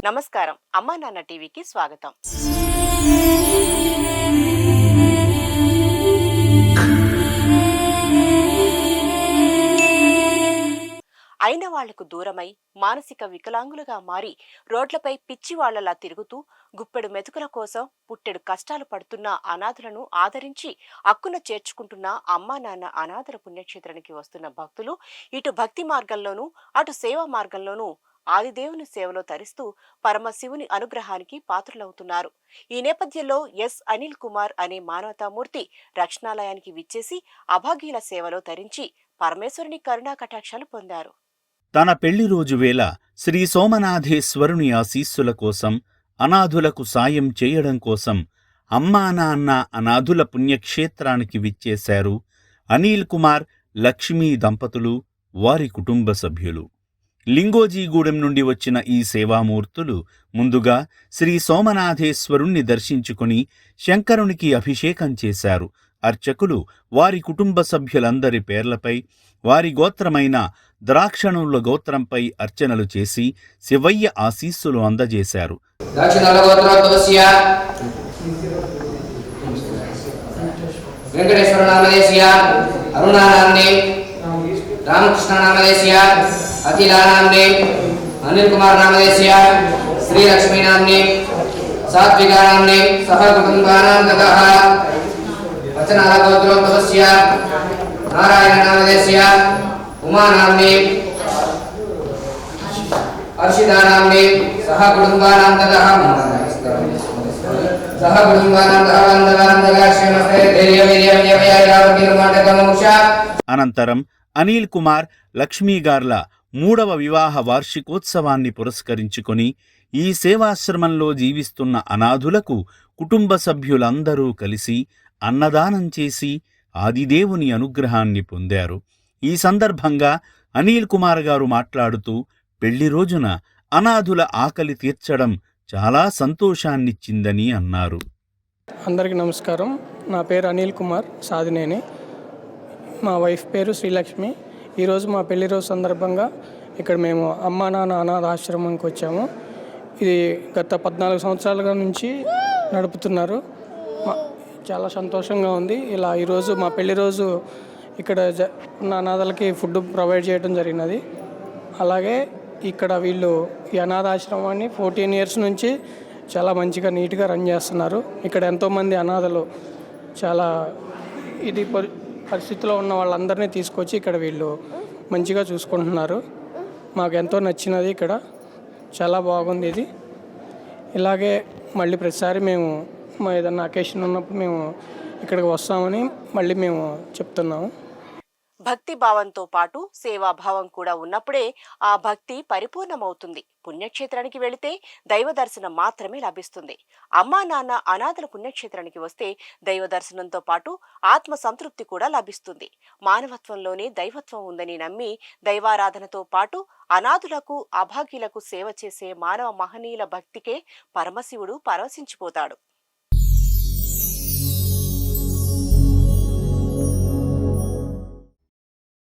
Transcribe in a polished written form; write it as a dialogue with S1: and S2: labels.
S1: నమస్కారం. అమ్మా నాన్న టీవీకి స్వాగతం. అయిన వాళ్లకు దూరమై మానసిక వికలాంగులుగా మారి రోడ్లపై పిచ్చివాళ్లలా తిరుగుతూ గుప్పెడు మెతుకుల కోసం పుట్టెడు కష్టాలు పడుతున్న అనాథలను ఆదరించి అక్కున చేర్చుకుంటున్న అమ్మా నాన్న అనాథల పుణ్యక్షేత్రానికి వస్తున్న భక్తులు ఇటు భక్తి మార్గంలోనూ అటు సేవా మార్గంలోనూ ఆదిదేవుని సేవలో తరిస్తూ పరమశివుని అనుగ్రహానికి పాత్రులవుతున్నారు. ఈ నేపథ్యంలో ఎస్ అనిల్ కుమార్ అనే మానవతామూర్తి రక్షణాలయానికి విచ్చేసి అభాగ్యుల సేవలో తరించి పరమేశ్వరుని కరుణా కటాక్షాలు పొందారు.
S2: తన పెళ్లి రోజు వేళ శ్రీ సోమనాథేశ్వరుని ఆశీస్సుల కోసం, అనాథులకు సాయం చేయడం కోసం అమ్మా నాన్న అనాథుల పుణ్యక్షేత్రానికి విచ్చేశారు అనిల్ కుమార్, లక్ష్మీ దంపతులు, వారి కుటుంబ సభ్యులు. లింగోజీగూడెం నుండి వచ్చిన ఈ సేవామూర్తులు ముందుగా శ్రీ సోమనాథేశ్వరుణ్ణి దర్శించుకుని శంకరునికి అభిషేకం చేశారు. అర్చకులు వారి కుటుంబ సభ్యులందరి పేర్లపై, వారి గోత్రమైన ద్రాక్షణుల గోత్రంపై అర్చనలు చేసి శివయ్య ఆశీస్సులు అందజేశారు.
S3: रामकृष्ण नामदेशीय, अखिला नामने, अनिल कुमार नामदेशीय, श्री लक्ष्मी नामने, सात्विका नामने, सह कुटुंबानां ततः वचनाल गोत्रोद्भवस्य, नारायण नामदेशीय, उमा नामने, अर्शिता नामने, सह कुटुंबानां ततः सह कुटुंबानां ततः वन्दनान्दगाश्यमस्ते धैर्य वीर्य विजययावकीर्माटकमोक्ष.
S2: అనంతరం అనిల్ కుమార్, లక్ష్మీగార్ల 3వ వివాహ వార్షికోత్సవాన్ని పురస్కరించుకొని ఈ సేవాశ్రమంలో జీవిస్తున్న అనాథులకు కుటుంబ సభ్యులందరూ కలిసి అన్నదానం చేసి ఆదిదేవుని అనుగ్రహాన్ని పొందారు. ఈ సందర్భంగా అనిల్ కుమార్ గారు మాట్లాడుతూ పెళ్లి రోజున అనాథుల ఆకలి తీర్చడం చాలా సంతోషాన్నిచ్చిందని అన్నారు.
S4: అందరికీ నమస్కారం. నా పేరు అనిల్ కుమార్ సాదినేని. మా వైఫ్ పేరు శ్రీలక్ష్మి. ఈరోజు మా పెళ్లి రోజు సందర్భంగా ఇక్కడ మేము అమ్మా నాన్న అనాథ ఆశ్రమానికి వచ్చాము. ఇది గత 14 సంవత్సరాల నుంచి నడుపుతున్నారు. చాలా సంతోషంగా ఉంది. ఇలా ఈరోజు మా పెళ్లి రోజు ఇక్కడ ఉన్న అనాథలకి ఫుడ్ ప్రొవైడ్ చేయడం జరిగినది. అలాగే ఇక్కడ వీళ్ళు ఈ అనాథ ఆశ్రమాన్ని 14 ఇయర్స్ నుంచి చాలా మంచిగా నీట్గా రన్ చేస్తున్నారు. ఇక్కడ ఎంతోమంది అనాథలు చాలా పరిస్థితిలో ఉన్న వాళ్ళందరినీ తీసుకొచ్చి ఇక్కడ వీళ్ళు మంచిగా చూసుకుంటున్నారు. మాకు ఎంతో నచ్చినది. ఇక్కడ చాలా బాగుంది. ఇది ఇలాగే మళ్ళీ ప్రతిసారి మేము ఏదన్నా అకేషన్ ఉన్నప్పుడు మేము ఇక్కడికి వస్తామని మళ్ళీ మేము చెప్తున్నాము.
S1: భక్తి భావంతో పాటు సేవాభావం కూడా ఉన్నప్పుడే ఆ భక్తి పరిపూర్ణమవుతుంది. పుణ్యక్షేత్రానికి వెళితే దైవ దర్శనం మాత్రమే లభిస్తుంది. అమ్మా నాన్న అనాథల పుణ్యక్షేత్రానికి వస్తే దైవ దర్శనంతో పాటు ఆత్మ సంతృప్తి కూడా లభిస్తుంది. మానవత్వంలోనే దైవత్వం ఉందని నమ్మి దైవారాధనతో పాటు అనాథులకు, అభాగ్యులకు సేవ చేసే మానవ మహనీయుల భక్తికే పరమశివుడు పరవశించిపోతాడు.